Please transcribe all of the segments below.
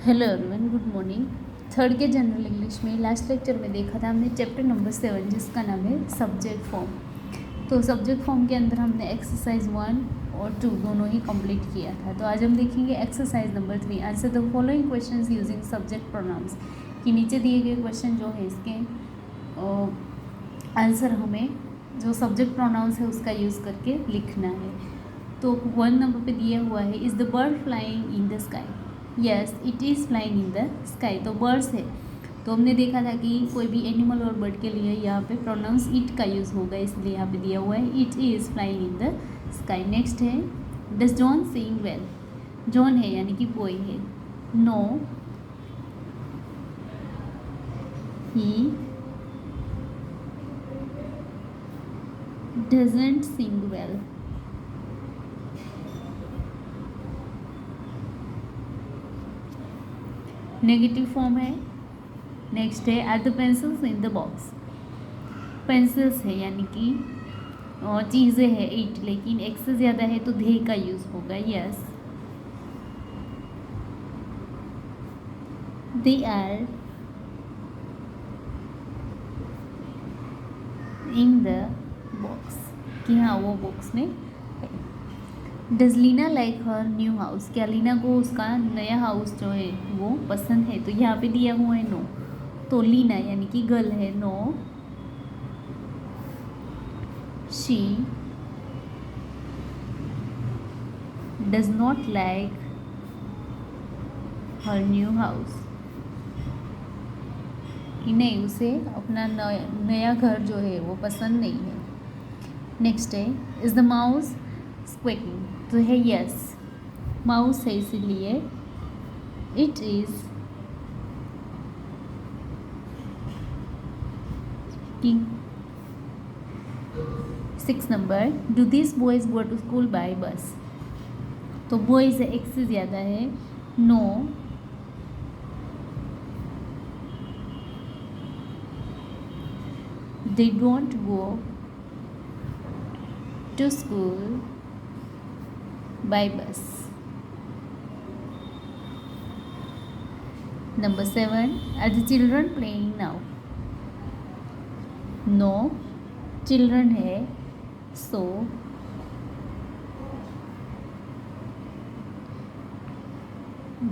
Hello everyone, good morning. Third के general English में last lecture में देखा था हमने चैप्टर नंबर 7 जिसका नाम है सब्जेक्ट फॉर्म। तो सब्जेक्ट फॉर्म के अंदर हमने एक्सरसाइज 1 और 2 दोनों ही कंप्लीट किया था। तो आज हम देखेंगे exercise number 3, answer the following questions using subject pronouns. कि नीचे दिए गए क्वेश्चन जो है इसके आंसर हमें जो सब्जेक्ट प्रोनाउंस है उसका यूज़ करके लिखना है। तो 1 नंबर पे दिया हुआ है, is the bird flying in the sky. Yes, it is flying in the sky. तो बर्ड्स है, तो हमने देखा था कि कोई भी एनिमल और बर्ड के लिए यहाँ पे प्रोनाउंस इट का यूज़ होगा, इसलिए यहाँ पे दिया हुआ है it is flying in the sky. Next है, does John sing well. John है यानी कि बॉय है। No, he doesn't sing well. Negative form है। नेक्स्ट है, are the pencils in the box. Pencils है यानी कि चीज़ें हैं 8, लेकिन एक से ज़्यादा है तो दे का यूज़ होगा। Yes, they are in the box, कि हाँ वो बॉक्स में है। Does Leena like her new house. क्या लीना को उसका नया हाउस जो है वो पसंद है। तो यहाँ पे दिया हुआ है नो, तो लीना यानी कि गर्ल है। No, she does not like her new house. कि नहीं, उसे अपना नया घर जो है वो पसंद नहीं है। नेक्स्ट है, इज़ द माउस स्क्वेकिंग। तो है यस, माउस है इसीलिए it is squeaking. 6 number, do this boys go to school by bus. तो बॉयज़ है एक से ज़्यादा है। No, they don't go to school by bus. Number 7, are the children playing now? No, children है, so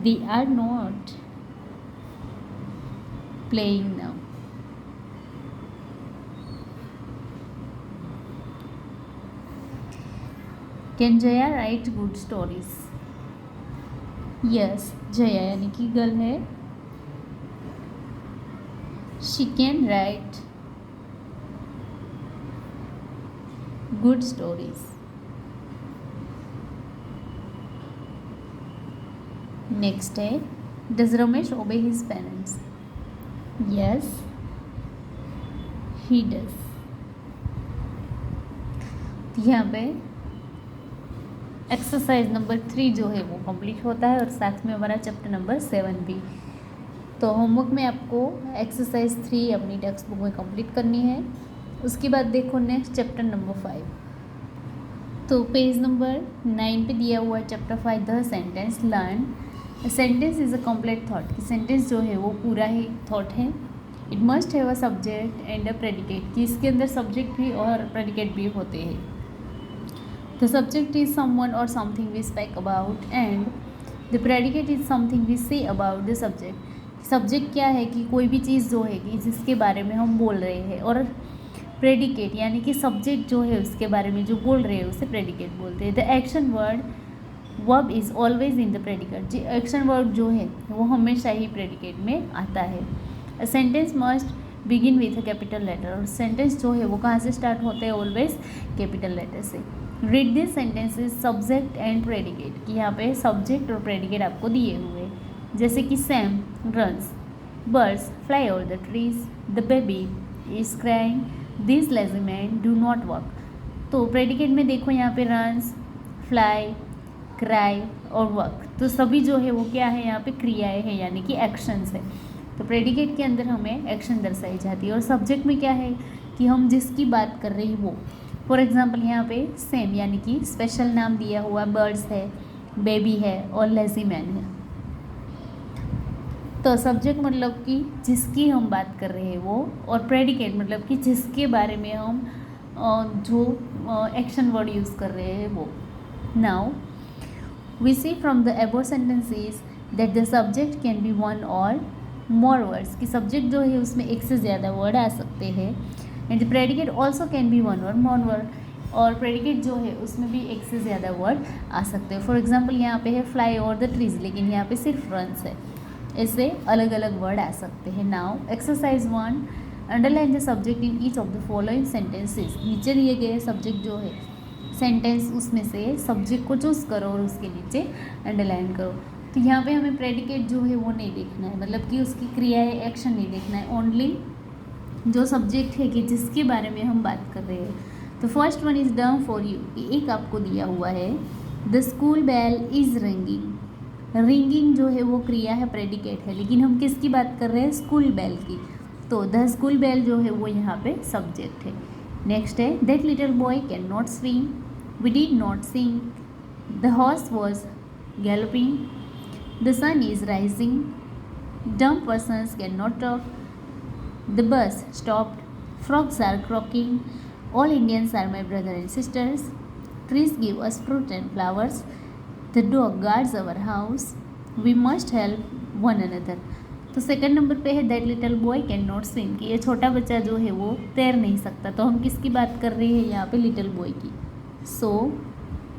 they are not playing now. Can Jaya write good stories? Yes, Jaya यानी कि girl है, she can write good stories. Next है, does Ramesh obey his parents? Yes, he does. यहाँ पे exercise number 3 जो है वो कंप्लीट होता है और साथ में हमारा चैप्टर नंबर 7 भी। तो होमवर्क में आपको एक्सरसाइज 3 अपनी टेक्स्ट बुक में कंप्लीट करनी है। उसके बाद देखो नेक्स्ट चैप्टर नंबर 5। तो पेज नंबर 9 पे दिया हुआ है chapter 5 the sentence learn. Sentence is a complete thought, कि सेंटेंस जो है वो पूरा ही थॉट है। It must have a subject and a predicate, कि इसके अंदर सब्जेक्ट भी और प्रेडिकेट भी होते हैं। The subject is someone or something we speak about and the predicate is something we say about the subject. Subject क्या है कि कोई भी चीज़ जो है कि जिसके बारे में हम बोल रहे हैं, और प्रेडिकेट यानी कि सब्जेक्ट जो है उसके बारे में जो बोल रहे हैं उसे प्रेडिकेट बोलते हैं। The action verb is always in the predicate, जी एक्शन वर्ब जो है वो हमेशा ही प्रेडिकेट में आता है। A sentence must begin with a capital letter, और सेंटेंस जो है वो कहाँ से स्टार्ट होते हैं, ऑलवेज कैपिटल लेटर से। Read this sentences subject and predicate, कि यहाँ पे सब्जेक्ट और प्रेडिकेट आपको दिए हुए, जैसे कि Sam runs, birds fly over the trees, the baby is crying, this lazy man do not walk. तो प्रेडिकेट में देखो यहाँ पे रन्स, फ्लाई, क्राई और वर्क, तो सभी जो है वो क्या है, यहाँ पे क्रियाएं हैं यानी कि एक्शंस है। तो प्रेडिकेट के अंदर हमें एक्शन दर्शाई जाती है, और सब्जेक्ट में क्या है कि हम जिसकी बात कर रहे हैं वो। फॉर एग्जांपल यहाँ पे सेम यानी कि स्पेशल नाम दिया हुआ, बर्ड्स है, बेबी है और लेज़ी मैन है। तो सब्जेक्ट मतलब कि जिसकी हम बात कर रहे हैं वो, और प्रेडिकेट मतलब कि जिसके बारे में हम जो एक्शन वर्ड यूज़ कर रहे हैं वो. Now we see from the above sentences that the subject can be one or more words, कि सब्जेक्ट जो है उसमें एक से ज़्यादा वर्ड आ सकते हैं. And the predicate also can be one or more word, और प्रेडिकेट जो है उसमें भी एक से ज़्यादा वर्ड आ सकते हैं. फॉर एग्जाम्पल यहाँ पे है फ्लाई ओवर द ट्रीज, लेकिन यहाँ पे सिर्फ रन्स है. इससे अलग अलग वर्ड आ सकते हैं. Now exercise 1, underline the subject in each of the following sentences. नीचे दिए गए सब्जेक्ट जो है सेंटेंस उसमें से सब्जेक्ट को चूज़ करो और उसके नीचे अंडरलाइन करो. तो यहाँ पे हमें प्रेडिकेट जो है वो नहीं देखना है, मतलब कि उसकी क्रिया है, एक्शन नहीं देखना है, ओनली जो सब्जेक्ट है कि जिसके बारे में हम बात कर रहे हैं. तो first one is done for you, कि एक आपको दिया हुआ है the school bell is ringing. Ringing जो है वो क्रिया है, प्रेडिकेट है, लेकिन हम किसकी बात कर रहे हैं, स्कूल बेल की. तो द स्कूल बेल जो है वो यहाँ पे सब्जेक्ट है. नेक्स्ट है that little boy can not swim, we did not sing, the horse was galloping, the sun is rising, dumb persons can not talk, the bus stopped, frogs are croaking, all Indians are my brother and sisters, trees give us fruit and flowers, the dog guards our house, we must help one another. तो second number पे है that little boy can not swim, कि ये छोटा बच्चा जो है वो तैर नहीं सकता. तो हम किसकी बात कर रहे हैं यहाँ पे, लिटिल बॉय की. सो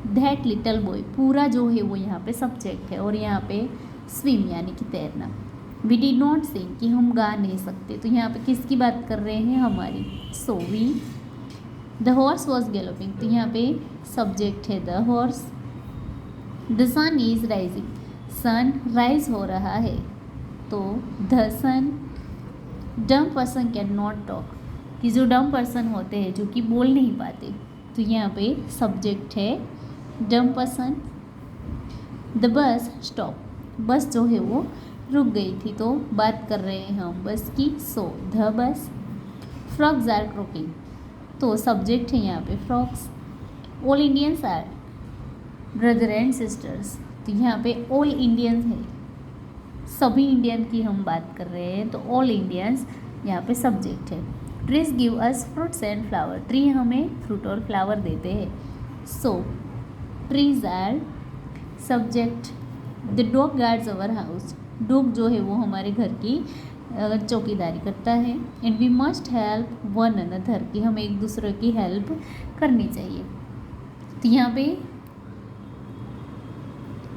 दैट लिटिल बॉय पूरा जो है वो यहाँ पे सब्जेक्ट है, और यहाँ पे स्विम यानी कि तैरना. वी डिड नॉट सिंग, कि हम गा नहीं सकते. तो यहाँ पे किसकी बात कर रहे हैं, हमारी. So we. The horse was galloping, तो यहाँ पे सब्जेक्ट है the horse. The sun is rising, sun rise हो रहा है, तो the sun. Dumb person can not talk, कि जो डम्ब पर्सन होते हैं जो कि बोल नहीं पाते, तो यहाँ पे सब्जेक्ट है dumb person. The bus stop, बस जो है वो रुक गई थी, तो बात कर रहे हैं हम बस की. So the bus. Frogs are croaking, तो सब्जेक्ट है यहाँ पे frogs. All Indians are brother and sisters, तो यहाँ पे ऑल इंडियंस है, सभी इंडियन की हम बात कर रहे हैं, तो ऑल इंडियंस यहाँ पे सब्जेक्ट है. Trees give us fruits and flower, tree हमें फ्रूट और फ्लावर देते हैं. So trees are subject. The dog guards our house, dog जो है वो हमारे घर की चौकीदारी करता है. And we must help one another, कि हमें एक दूसरे की हेल्प करनी चाहिए. तो यहाँ पे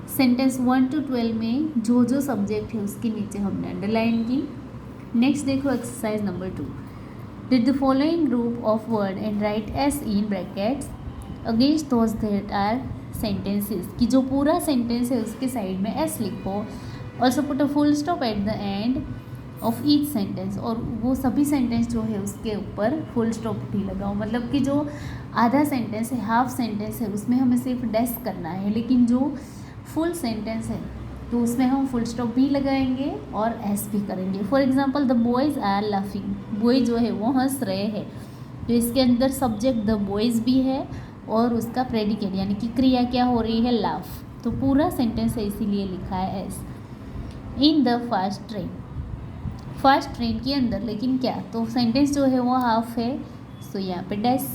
सेंटेंस 1 to 12 में जो जो सब्जेक्ट है उसके नीचे हमने अंडरलाइन की. नेक्स्ट देखो exercise number 2. Did the following group of word and write S in brackets against those that are sentences, कि जो पूरा सेंटेंस है उसके साइड में एस लिखो. Also put a full stop at the end of each sentence, और वो सभी सेंटेंस जो है उसके ऊपर फुल स्टॉप भी लगाओ. मतलब कि जो आधा सेंटेंस है, हाफ सेंटेंस है, उसमें हमें सिर्फ डैश करना है, लेकिन जो फुल सेंटेंस है तो उसमें हम फुल स्टॉप भी लगाएंगे और एस भी करेंगे. For example the boys are laughing, boy जो है वो हंस रहे हैं, तो इसके अंदर सब्जेक्ट द बॉयज़ भी है और उसका प्रेडिकेट यानी कि क्रिया क्या हो रही है, लाफ. तो पूरा सेंटेंस है इसीलिए लिखा है S. In the fast train, fast train के अंदर, लेकिन क्या, तो सेंटेंस जो है वो हाफ है, सो यहाँ पे डैश.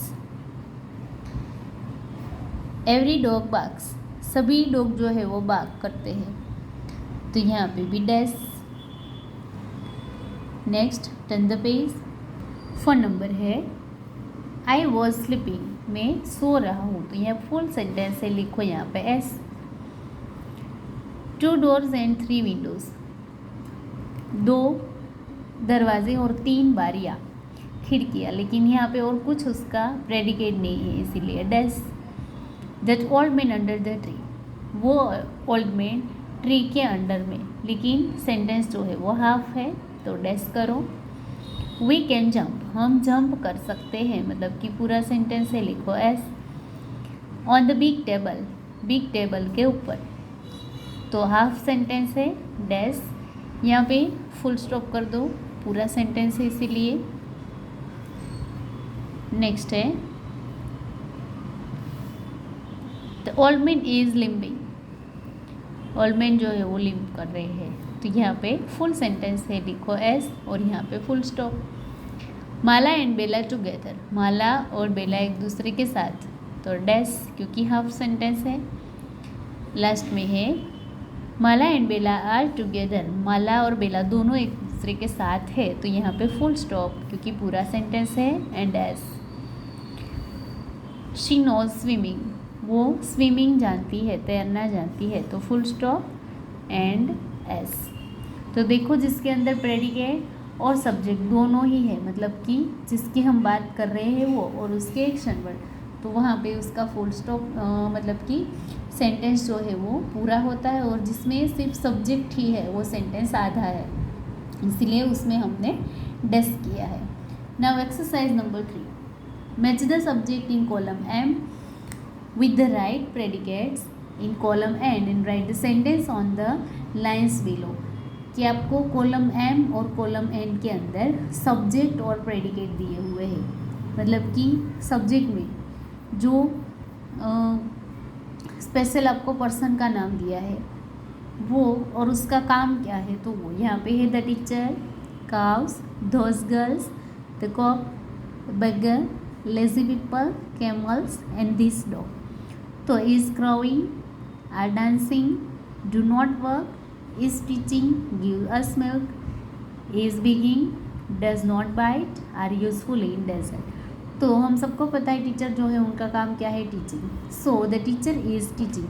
एवरी डॉग बार्क्स, सभी डॉग जो है वो बार्क करते हैं, तो यहाँ पे भी dash. Next turn the page. Phone number है आई वॉज स्लीपिंग, मैं सो रहा हूँ, तो यहाँ फुल सेंटेंस है, लिखो यहाँ पे एस. 2 doors एंड 3 windows, 2 दरवाजे और 3 बारियाँ खिड़कियाँ, लेकिन यहाँ पे और कुछ उसका प्रेडिकेट नहीं है इसीलिए dash. That old man under the tree, वो ओल्ड मैन ट्री के अंडर में, लेकिन सेंटेंस जो है वो हाफ है, तो डैश करो. वी कैन जंप, हम जंप कर सकते हैं, मतलब कि पूरा सेंटेंस है, लिखो S. On the big table, big table के ऊपर, तो हाफ सेंटेंस है, डैश. यहाँ पे फुल स्टॉप कर दो, पूरा सेंटेंस है इसीलिए. नेक्स्ट है the old man is limping, old man जो है वो लिम्प कर रहे हैं, तो यहाँ पे फुल सेंटेंस है, लिखो एस और यहाँ पे full stop. Mala and Bela together, Mala और बेला एक दूसरे के साथ, तो डैश क्योंकि हाफ सेंटेंस है। लास्ट में है माला and Bela are together, Mala और बेला दोनों एक दूसरे के साथ है, तो यहाँ पे फुल स्टॉप क्योंकि पूरा सेंटेंस है and dash. She knows swimming, वो स्विमिंग जानती है, तैरना जानती है, तो फुल स्टॉप एंड एस। तो देखो जिसके अंदर प्रेडिकेट और सब्जेक्ट दोनों ही है, मतलब कि जिसकी हम बात कर रहे हैं वो और उसके एक्शन वर्ड, तो वहाँ पे उसका फुल स्टॉप मतलब कि सेंटेंस जो है वो पूरा होता है, और जिसमें सिर्फ सब्जेक्ट ही है वो सेंटेंस आधा है, इसलिए उसमें हमने डैश किया है। Now exercise number 3, match the subject in column M with the right predicates in column N and write the sentence on the lines below। कि आपको कॉलम M और कॉलम N के अंदर सब्जेक्ट और प्रेडिकेट दिए हुए हैं, मतलब कि सब्जेक्ट में जो स्पेशल आपको पर्सन का नाम दिया है वो और उसका काम क्या है, तो वो यहाँ पे है the teacher, cows, those girls, the cock, beggar, lazy people, camels and this dog। तो is crowing, are dancing, do not work, is teaching, give us milk, is begging, does not bite, are useful in desert। तो हम सबको पता है teacher जो है उनका काम क्या है, teaching. So the teacher is teaching,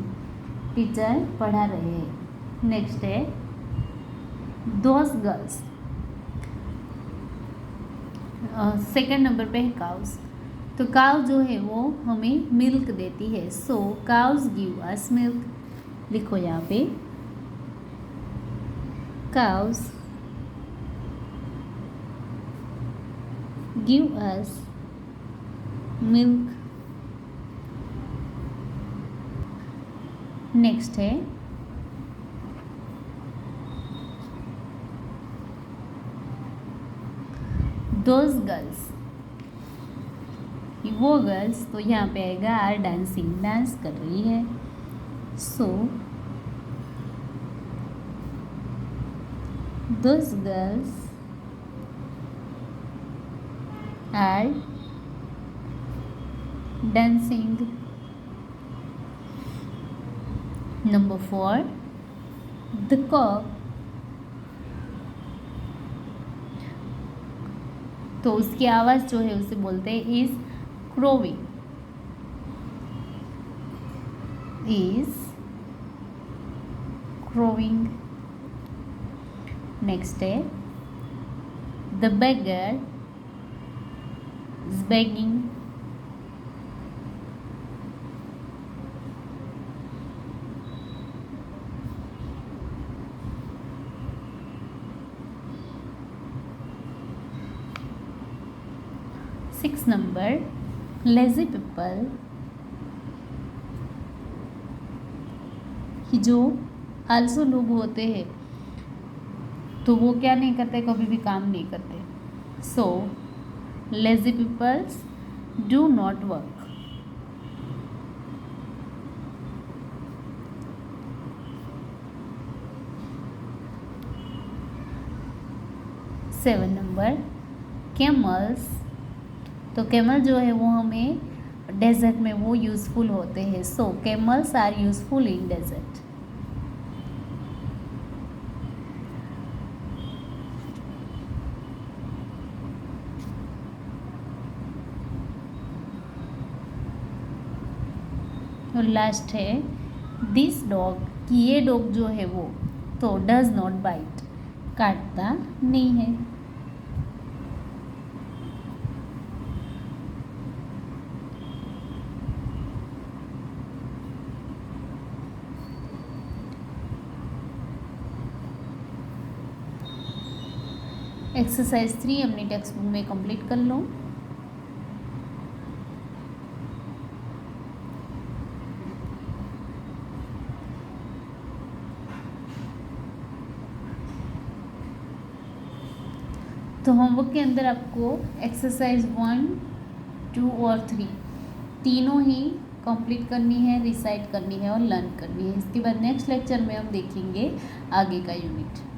teacher पढ़ा रहे हैं। नेक्स्ट है दोज गर्ल्स, सेकंड नंबर पे है काउस। तो काउ जो है वो हमें मिल्क देती है, सो काउस गिव अस मिल्क। लिखो यहाँ पे cows give us milk. Next है दोज गर्ल्स, वो गर्ल्स, तो यहाँ पे आएगा आर डांसिंग, डांस कर रही है, so those girls are dancing. Number 4 the cock, तो उसकी आवाज़ जो है उसे बोलते हैं is crowing, is crowing। Next है the beggar is begging, six number lazy people, कि जो आलसू लोग होते हैं तो वो क्या नहीं करते, कभी भी काम नहीं करते, so lazy peoples do not work. Seven number camels, तो कैमल जो है वो हमें डेजर्ट में वो यूज़फुल होते हैं, so camels are useful in desert. और लास्ट है दिस डॉग, कि ये डॉग जो है वो तो डज नॉट बाइट, काटता नहीं है। एक्सरसाइज 3 अपनी टेक्स्ट बुक में कंप्लीट कर लो। तो होमवर्क के अंदर आपको एक्सरसाइज 1, 2 और 3 तीनों ही कंप्लीट करनी है, रिसाइट करनी है और लर्न करनी है। इसके बाद नेक्स्ट लेक्चर में हम देखेंगे आगे का यूनिट।